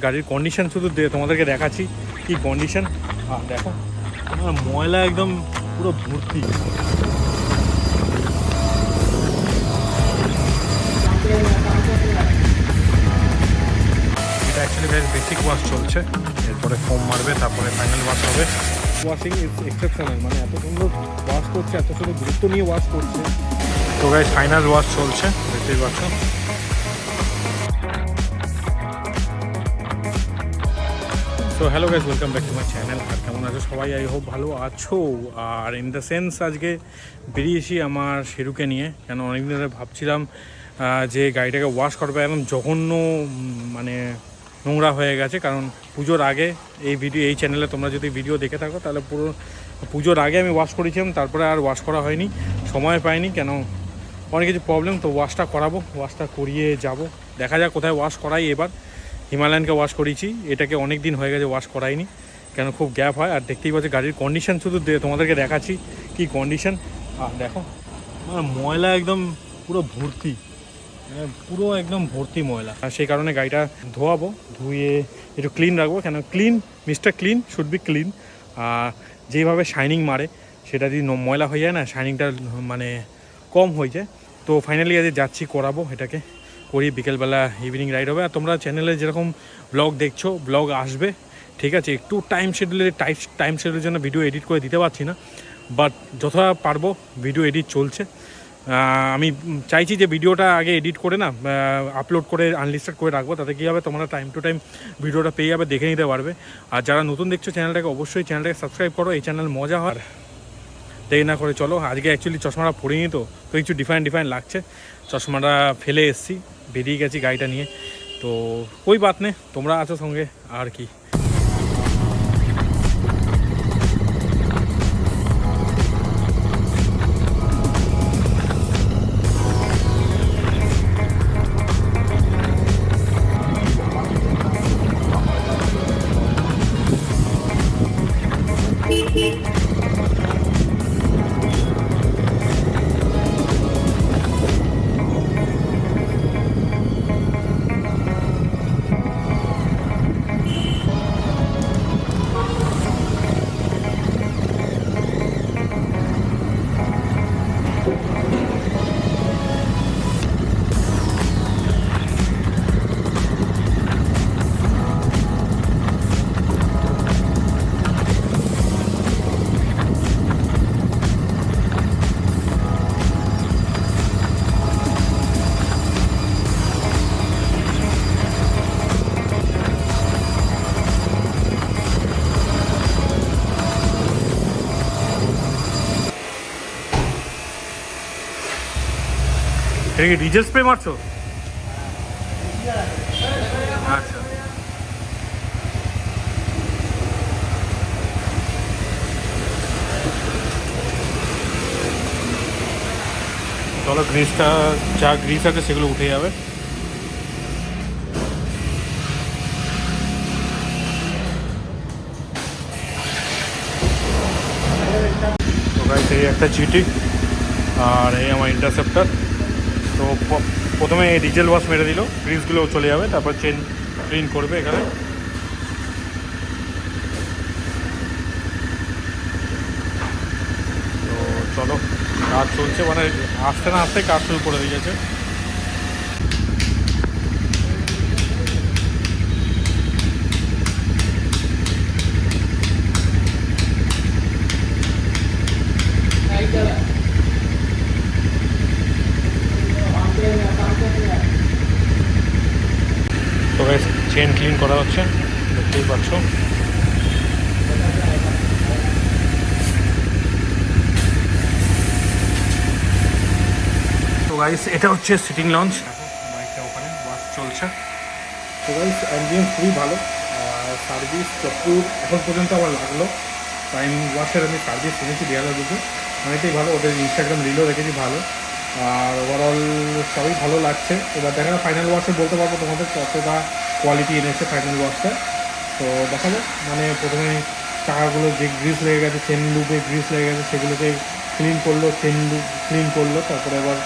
গাড়ির কন্ডিশন শুধু তোমাদেরকে দেখাচ্ছি কি কন্ডিশন। দেখো ময়লা একদম পুরো ভর্তি। এটা অ্যাকচুয়ালি বেসিক ওয়াশ চলছে, এরপরে ফোম মারবে, তারপরে ফাইনাল ওয়াশ হবে। ওয়াশিং ইজ এক্সেপশনাল, মানে এত সুন্দর ওয়াশ করছে, এত সুন্দর গুরুত্ব নিয়ে ওয়াশ করছে। তো গাইস ফাইনাল ওয়াশ চলছে, দেখতেই পাচ্ছ। So hello guys, welcome back to my channel. আর কেমন আছো সবাই? আই হোপ ভালো আছো। আর ইন দ্য সেন্স আজকে বেরিয়েছি আমার শেরুকে নিয়ে, কেন অনেকদিন ধরে ভাবছিলাম যে গাড়িটাকে ওয়াশ করবে, একদম জঘন্য মানে নোংরা হয়ে গেছে। কারণ পুজোর আগে এই চ্যানেলে তোমরা যদি ভিডিও দেখে থাকো তাহলে পুরো পুজোর আগে আমি ওয়াশ করেছিলাম, তারপরে আর ওয়াশ করা হয়নি, সময় পাইনি, কেন অনেক কিছু প্রবলেম। তো ওয়াশটা করাবো, ওয়াশটা করিয়ে যাব, দেখা যাক কোথায় ওয়াশ করাই। এবার হিমালয়ানকে ওয়াশ করিয়েছি, এটাকে অনেক দিন হয়ে গেছে ওয়াশ করাইনি, কেন খুব গ্যাপ হয়। আর দেখতেই পাচ্ছি গাড়ির কন্ডিশন শুধু তোমাদেরকে দেখাচ্ছি কি কন্ডিশন। দেখো ময়লা একদম পুরো ভর্তি, পুরো একদম ভর্তি ময়লা। আর সেই কারণে গাড়িটা ধোয়াবো, ধুয়ে একটু ক্লিন রাখবো, কেন clean mister clean should be clean. যেভাবে শাইনিং মারে সেটা যদি ময়লা হয়ে যায় না, শাইনিংটা মানে কম হয়ে যায়। তো ফাইনালি আজ যাচ্ছি, করাবো এটাকে, করি বিকেলবেলা ইভিনিং রাইড হবে। আর তোমরা চ্যানেলে যেরকম ব্লগ দেখছো, ব্লগ আসবে, ঠিক আছে। একটু টাইম শিডিউলের জন্য ভিডিও এডিট করে দিতে পারছি না, বাট যথা পারবো ভিডিও এডিট চলছে। আমি চাইছি যে ভিডিওটা আগে এডিট করে না আপলোড করে আনলিস্টেড করে রাখবো, তাতে কী হবে তোমরা টাইম টু টাইম ভিডিওটা পেয়ে যাবে, দেখে নিতে পারবে। আর যারা নতুন দেখছো চ্যানেলটাকে, অবশ্যই চ্যানেলটাকে সাবস্ক্রাইব করো, এই চ্যানেল মজা হয়। দেরি না করে চলো, আজকে অ্যাকচুয়ালি চশমাটা পরিনি, তো কিছু ডিফারেন্ট লাগছে। চশমাটা ফেলে এসছি, বেরিয়ে গেছি গাড়িটা নিয়ে। তো ওই বাত নেই, তোমরা আছো সঙ্গে আর কি। এটা কি ডিজেল স্প্রে মারছো? আচ্ছা, চলো গ্রিসটা, যা গ্রিস আছে সেগুলো উঠে যাবে। তো গাইস এই একটা জিটি, আর এই আমার ইন্টারসেপ্টার। তো প্রথমে ডিজেল ওয়াশ মেরে দিল, গ্রিসগুলো চলে যাবে, তারপর চেন ক্লিন করবে এখানে। তো চলো, কাজ চলছে, মানে আসতে না আসতে কাজ শুরু করে দিয়েছে। তো গাইস চেন ক্লিন করা হচ্ছে, দেখতেই পাচ্ছ। তো গাইস এটা হচ্ছে সিটিং লঞ্চ, বাইকটা ওখানে ওয়াশ চলছে। তো গাইস অ্যাম্বিয়েন্স খুবই ভালো, সার্ভিস চক্কুর এখন পর্যন্ত আমার লাগলো। প্রাইম ওয়াশের আমি সার্ভিস শুনেছি দেয়ালের বুঝে অনেকটাই ভালো, ওদের ইনস্টাগ্রাম রিলও দেখেছি ভালো। আর ওভারঅল সবই ভালো লাগছে। এবার দেখা ফাইনাল ওয়াশে বলতে পারবো তোমাদের কতটা কোয়ালিটি এনেছে ফাইনাল ওয়াশটা। তো দেখাবো, মানে প্রথমে চাকাগুলো যে গ্রিস লেগে গেছে, চেন লুপে গ্রিস লেগে গেছে, সেগুলোকে ক্লিন করলো, চেন লুপ ক্লিন করলো, তারপরে আবার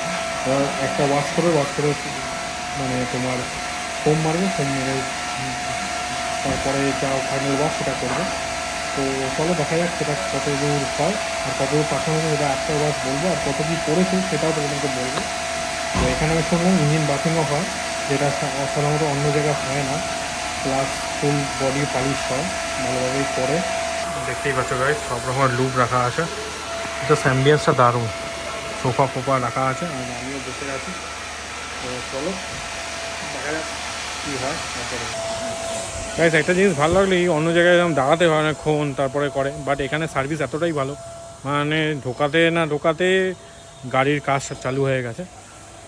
একটা ওয়াশ করে মানে তোমার ফোম মারবে, ফোম মেরে তারপরে যা ফাইনাল ওয়াশ সেটা করবে। তো চলো দেখা যাক সেটা কত দূর হয় আর কত দূর পাঠানো হবে, সেটা আফটার ওয়াশ বলবো, আর কত কী পড়েছে সেটাও তোমাদেরকে বলবো। তো এখানে আমি শুনলাম ইঞ্জিন বাথিংও হয়, যেটা সাধারণত অন্য জায়গায় হয় না, প্লাস ফুল বডি পালিশ হয়, ভালোভাবেই করে। দেখতেই পাচ্ছ গাইস, সব রকমের লুপ রাখা আছে, এটা অ্যাম্বিয়েন্সটা দারুণ, সোফা ফোফা রাখা আছে আর আমিও বসে আছি। তো চলো দেখা যাক কী হয়। তারপরে গাইস একটা জিনিস ভালো লাগলো, এই অন্য জায়গায় যেমন দাঁড়াতে হয় অনেকক্ষণ তারপরে করে, বাট এখানে সার্ভিস এতটাই ভালো, মানে ঢোকাতে না ঢোকাতে গাড়ির কাজ চালু হয়ে গেছে।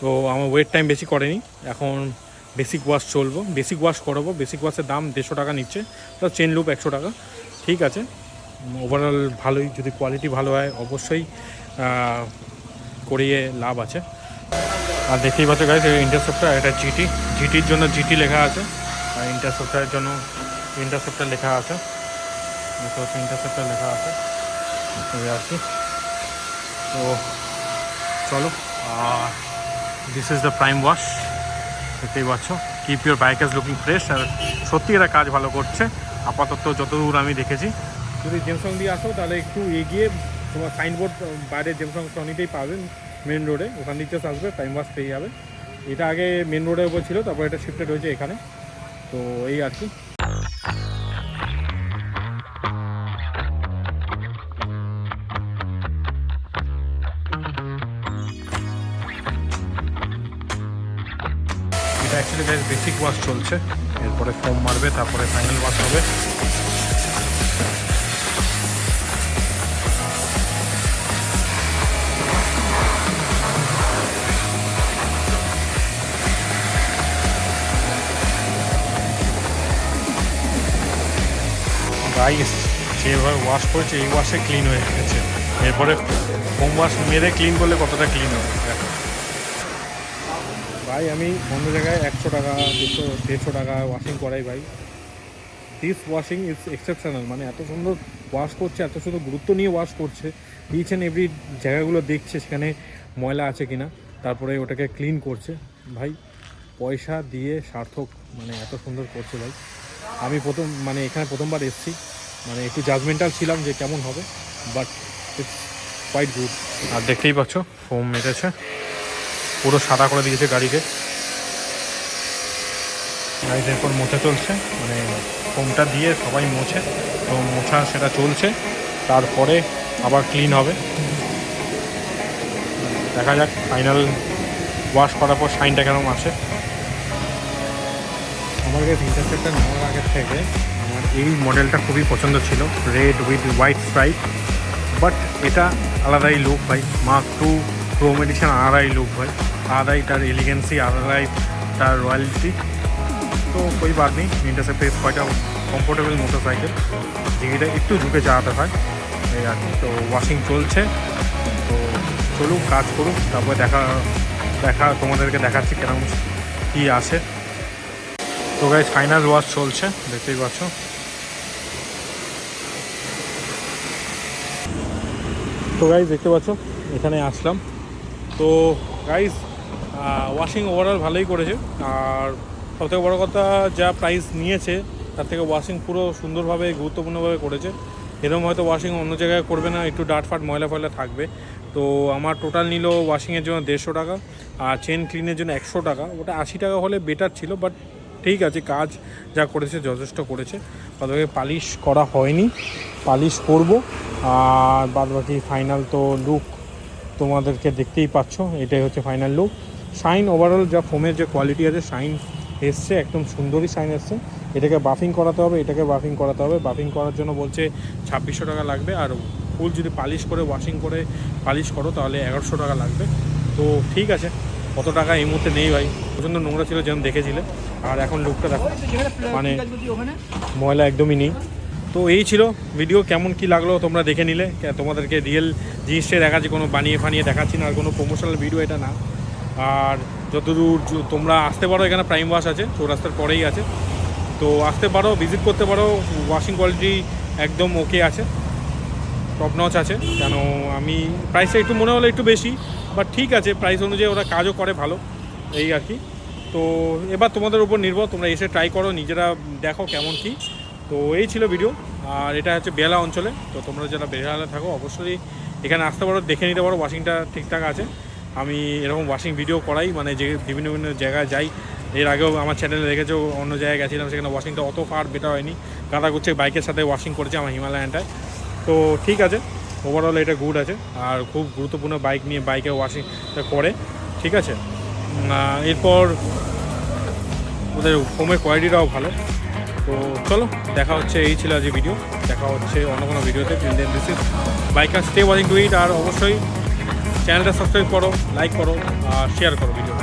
তো আমার ওয়েট টাইম বেশি করেনি, এখন বেসিক ওয়াশ চলবো, বেসিক ওয়াশ করাবো। বেসিক ওয়াশের দাম 150 টাকা নিচ্ছে, প্লাস চেন লুপ 100 টাকা। ঠিক আছে, ওভারঅল ভালোই, যদি কোয়ালিটি ভালো হয় অবশ্যই করিয়ে লাভ আছে। আর দেখতেই পাচ্ছ গাইস, ইন্টারসেপ্টার, এটা জিটির জন্য জিটি লেখা আছে, আর ইন্টারসেপ্টারের জন্য ইন্টারসেপ্টার লেখা আছে, ইন্টারসেপ্টার লেখা আছে এই আর কি। তো চলো, this is the prime wash, দেখতেই পাচ্ছ, keep your bike as looking fresh. আর সত্যি এরা কাজ ভালো করছে আপাতত যতদূর আমি দেখেছি। যদি জেমসং দিয়ে আসো তাহলে একটু এগিয়ে তোমার সাইনবোর্ড বাইরে জেমসং টনিতেই পাবেন, মেন রোডে, ওখান দিকে আসবে প্রাইম ওয়াশ পেয়ে যাবে। এটা আগে মেন রোডের উপর ছিল, তারপর এটা শিফটেড হয়েছে এখানে। তো এই আর কি। এটা অ্যাকচুয়ালি গাইস বেসিক ওয়াশ চলছে, এরপরে ফোম মারবে, তারপরে ফাইনাল ওয়াশ হবে। গাইস যেভাবে ওয়াশ করেছে এই ওয়াশে ক্লিন হয়ে গেছে, এরপরে হোম ওয়াশ মেরে ক্লিন করলে কতটা ক্লিন হবে দেখো। ভাই আমি অন্য জায়গায় 100 টাকা 150 টাকা ওয়াশিং করাই ভাই, দিস ওয়াশিং ইজ এক্সেপশনাল। মানে এত সুন্দর ওয়াশ করছে, এত সুন্দর গুরুত্ব নিয়ে ওয়াশ করছে, ইচ অ্যান্ড এভরি জায়গাগুলো দেখছে সেখানে ময়লা আছে কিনা, তারপরে ওটাকে ক্লিন করছে। ভাই পয়সা দিয়ে সার্থক, মানে এত সুন্দর করছে ভাই। আমি এখানে প্রথমবার এসেছি, মানে একটু জাজমেন্টাল ছিলাম যে কেমন হবে, বাট ইটস কোয়াইট গুড। আর দেখতেই পাচ্ছ ফোম মেরেছে, পুরো সাদা করে দিয়েছে গাড়িকে। গাড়ি এরপর মোছা চলছে, মানে ফোমটা দিয়ে সবাই মোছে, তো মোছা সেটা চলছে, তারপরে আবার ক্লিন হবে। দেখা যাক ফাইনাল ওয়াশ করার পর শাইনটা কেমন আসে। আমার কাছে ইন্টারসেপ্টার নেওয়ার আগের থেকে আমার এই মডেলটা খুবই পছন্দ ছিল, red with white stripe, but এটা আলাদাই লুক ভাই। মার্ক টু ক্রোম এডিশন আলাদাই লুক ভাই, আলাদাই তার এলিগেন্সি, আলাদাই তার রয়্যালিটি। তো कोई बात नहीं, interceptor is quite a comfortable motorcycle, যেটা একটু ঝুঁকে চালাতে হয় এই আর কি। তো ওয়াশিং চলছে, তো চলুক কাজ করুক, তারপরে তোমাদেরকে দেখাচ্ছি কেরকম কী আসে। তো গাইস ফাইনাল ওয়াশ চলছে, দেখতেই পাচ্ছ। তো গাইস দেখতে পাচ্ছ এখানে আসলাম। তো গাইস ওয়াশিং ওভারঅল ভালোই করেছে, আর সবথেকে বড়ো কথা যা প্রাইস নিয়েছে তার থেকে ওয়াশিং পুরো সুন্দরভাবে গুরুত্বপূর্ণভাবে করেছে। এরকম হয়তো ওয়াশিং অন্য জায়গায় করবে না, একটু ডাট ফাট ময়লা ফয়লা থাকবে। তো আমার টোটাল নিল ওয়াশিংয়ের জন্য 150 টাকা, আর চেন ক্লিনের জন্য 100 টাকা। ওটা 80 টাকা হলে বেটার ছিল, বাট ঠিক আছে, কাজ যা করেছে যথেষ্ট করেছে। তাদেরকে পালিশ করা হয়নি, পালিশ করব। আর বাদ বাকি ফাইনাল তো লুক তোমাদেরকে দেখতেই পাচ্ছ, এটাই হচ্ছে ফাইনাল লুক। শাইন ওভারঅল যা ফোমের যে কোয়ালিটি আছে, শাইন এসছে, একদম সুন্দরই শাইন এসছে। এটাকে বাফিং করাতে হবে, এটাকে বাফিং করাতে হবে। বাফিং করার জন্য বলছে 2600 টাকা লাগবে, আর ফুল যদি পালিশ করে ওয়াশিং করে পালিশ করো তাহলে 1100 টাকা লাগবে। তো ঠিক আছে, কত টাকা এই মুহূর্তে নেই ভাই, প্রচণ্ড নোংরা ছিল যেমন দেখেছিলে। আর এখন লুকটা দেখো, মানে ময়লা একদমই নেই। তো এই ছিল ভিডিও, কেমন কি লাগলো তোমরা দেখে নিলে। তোমাদেরকে রিয়েল জিনিসটাই দেখাচ্ছি, কোনো বানিয়ে ফানিয়ে দেখাচ্ছি না, আর কোনো প্রমোশনাল ভিডিও এটা না। আর যতদূর তোমরা আসতে পারো, এখানে প্রাইম ওয়াশ আছে, চৌরাস্তার পরেই আছে, তো আসতে পারো, ভিজিট করতে পারো। ওয়াশিং কোয়ালিটি একদম ওকে আছে, টপ নচ আছে। কেন আমি প্রাইসটা একটু মনে হলো একটু বেশি, বাট ঠিক আছে, প্রাইস অনুযায়ী ওরা কাজও করে ভালো, এই আর কি। তো এবার তোমাদের উপর নির্ভর, তোমরা এসে ট্রাই করো, নিজেরা দেখো কেমন কি। তো এই ছিল ভিডিও। আর এটা হচ্ছে বেহালা অঞ্চলে, তো তোমরা যারা বেহালা থাকো অবশ্যই এখানে আসতে পারো, দেখে নিতে পারো ওয়াশিংটা ঠিকঠাক আছে। আমি এরকম ওয়াশিং ভিডিও করাই, মানে যে বিভিন্ন বিভিন্ন জায়গায় যাই। এর আগেও আমার চ্যানেলে দেখেছো অন্য জায়গায় গেছিলাম, সেখানে ওয়াশিংটা অত ফার বেটার হয়নি, গাদা গুচ্ছে বাইকের সাথে ওয়াশিং করেছে আমার হিমালয়ানটায়। তো ঠিক আছে, ওভারঅল এটা গুড আছে। আর খুব গুরুত্বপূর্ণ বাইক নিয়ে বাইকে ওয়াশিংটা করে, ঠিক আছে। এরপর ওদের ফোমের কোয়ালিটিটাও ভালো। তো চলো, দেখা হচ্ছে, এই ছিল আজকে ভিডিও, দেখা হচ্ছে অন্য কোনো ভিডিওতে। This is biker, stay watching to it. আর অবশ্যই চ্যানেলটা সাবস্ক্রাইব করো, লাইক করো আর শেয়ার করো ভিডিও।